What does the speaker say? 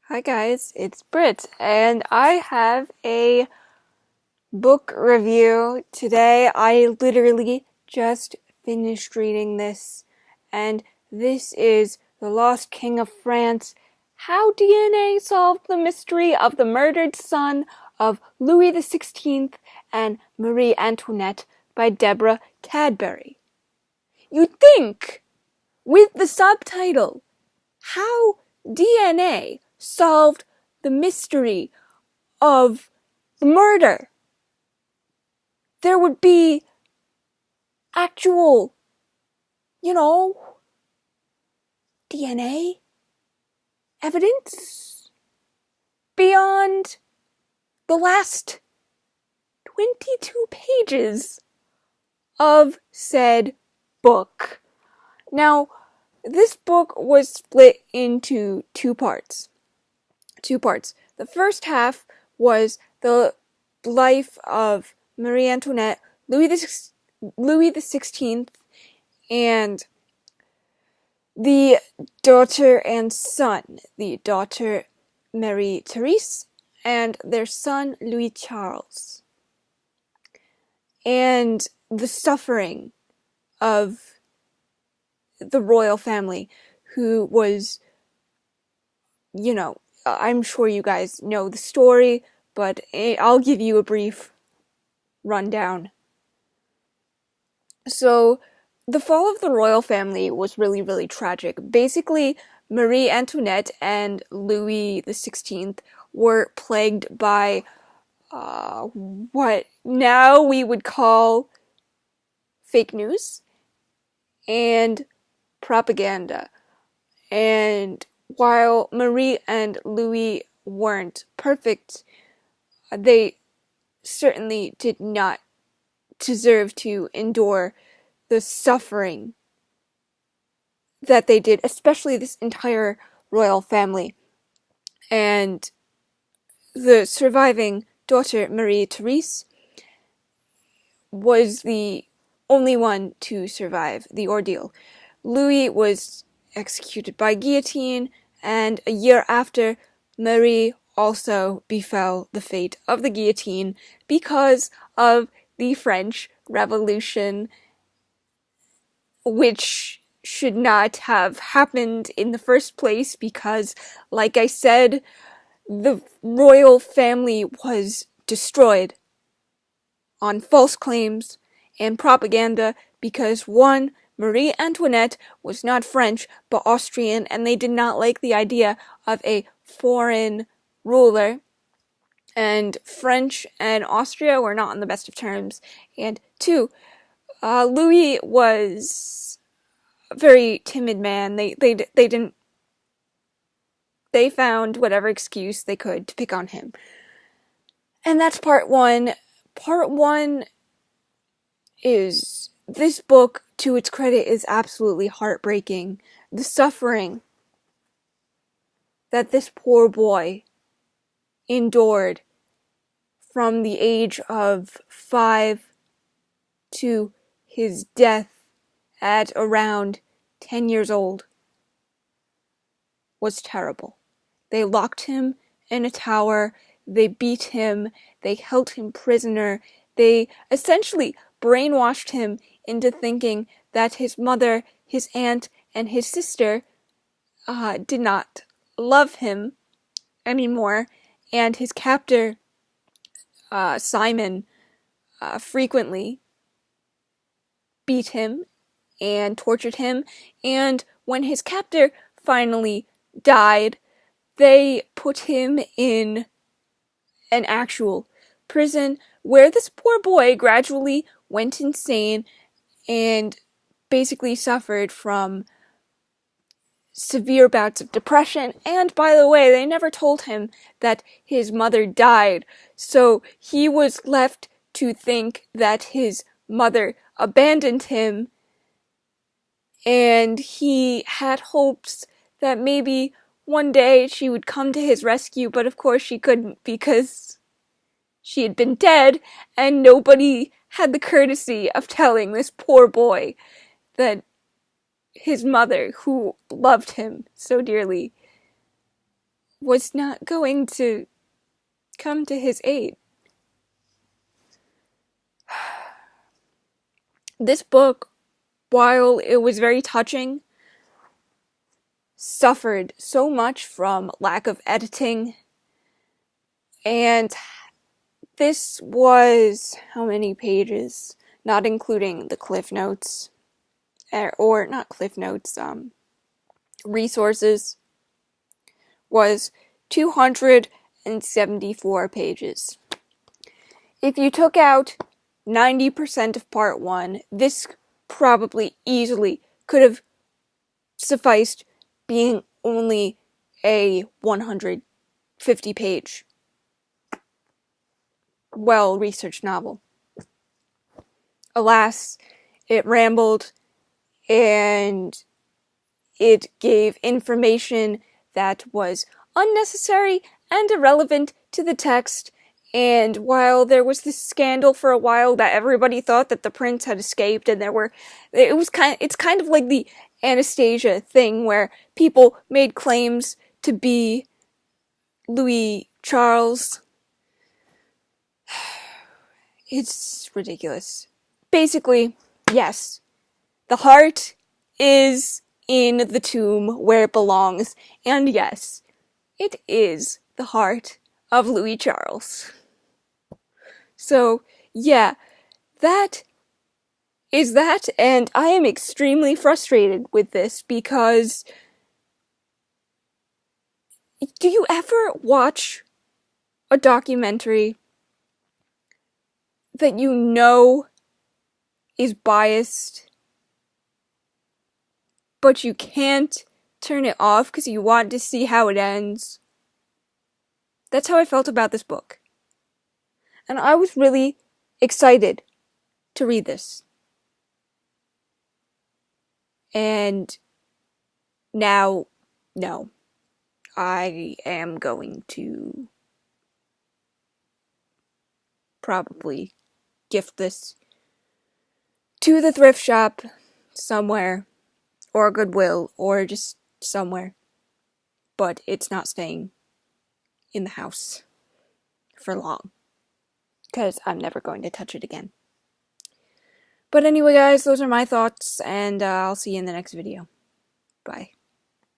Hi guys, it's Britt, and I have a book review today. I literally just finished reading this, and this is The Lost King of France: How DNA Solved the Mystery of the Murdered Son of Louis XVI and Marie Antoinette by Deborah Clladbury. You'd think, with the subtitle, How DNA Solved the Mystery of the Murder, there would be actual, DNA evidence beyond the last 22 pages of said book. Now, this book was split into two parts. The first half was the life of Marie Antoinette, Louis the 16th, and the daughter and son, the daughter Marie Therese, and their son Louis Charles, and the suffering of the royal family, who was, I'm sure you guys know the story, but I'll give you a brief rundown. So, the fall of the royal family was really, really tragic. Basically, Marie Antoinette and Louis XVI were plagued by what now we would call fake news and propaganda. And while Marie and Louis weren't perfect, they certainly did not deserve to endure the suffering that they did, especially this entire royal family. And the surviving daughter, Marie Therese, was the only one to survive the ordeal. Louis was executed by guillotine, and a year after, Marie also befell the fate of the guillotine because of the French Revolution, which should not have happened in the first place because, like I said, the royal family was destroyed on false claims and propaganda because, one, Marie Antoinette was not French but Austrian, and they did not like the idea of a foreign ruler, and French and Austria were not on the best of terms. And two, Louis was a very timid man. They found whatever excuse they could to pick on him. And that's part one. Part one is, this book, to its credit, is absolutely heartbreaking. The suffering that this poor boy endured from the age of 5 to his death at around 10 years old was terrible. They locked him in a tower, they beat him, they held him prisoner, they essentially brainwashed him into thinking that his mother, his aunt, and his sister did not love him anymore, and his captor, Simon, frequently beat him and tortured him, and when his captor finally died, they put him in an actual prison where this poor boy gradually went insane and basically suffered from severe bouts of depression. And by the way, they never told him that his mother died, so he was left to think that his mother abandoned him, and he had hopes that maybe one day she would come to his rescue, but of course she couldn't because she had been dead, and nobody had the courtesy of telling this poor boy that his mother, who loved him so dearly, was not going to come to his aid. This book, while it was very touching, suffered so much from lack of editing, and this was how many pages? Not including the cliff notes, or not cliff notes, resources, was 274 pages. If you took out 90% of part 1, this probably easily could have sufficed being only a 150-page well-researched novel. Alas, it rambled, and it gave information that was unnecessary and irrelevant to the text. And while there was this scandal for a while that everybody thought that the prince had escaped, and it's kind of like the Anastasia thing where people made claims to be Louis Charles. It's ridiculous. Basically, yes, the heart is in the tomb where it belongs, and yes, it is the heart of Louis Charles. So, yeah, that is that, and I am extremely frustrated with this because do you ever watch a documentary that you know is biased, but you can't turn it off because you want to see how it ends? That's how I felt about this book. And I was really excited to read this. And now, no. I am going to probably gift this to the thrift shop somewhere, or Goodwill, or just somewhere. But it's not staying in the house for long, because I'm never going to touch it again. But anyway, guys, those are my thoughts, and I'll see you in the next video. Bye.